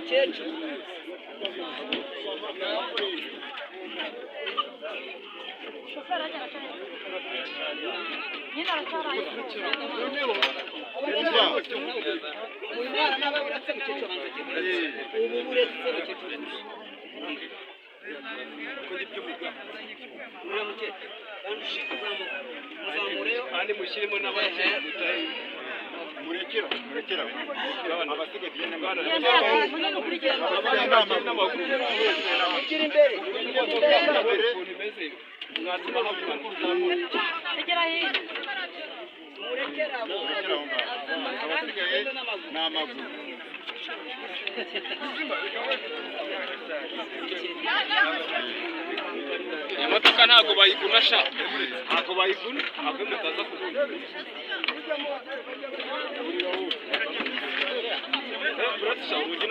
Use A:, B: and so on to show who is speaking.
A: mukecuru
B: nyine aracyaraye
A: uyu mwana nawe uretse mukecuru ubu uretse mukecuru uriya mukecuru muzamureyo
C: kandi mushyiremo n'abandi murekera abasigaye
A: ugira imbere
B: egera hino
A: murekera abo
C: abasigaye ni amaguru
D: iyi modoka ntabwo bayiguna sha ntabwo bayiguna ntabwo mutaza kuguna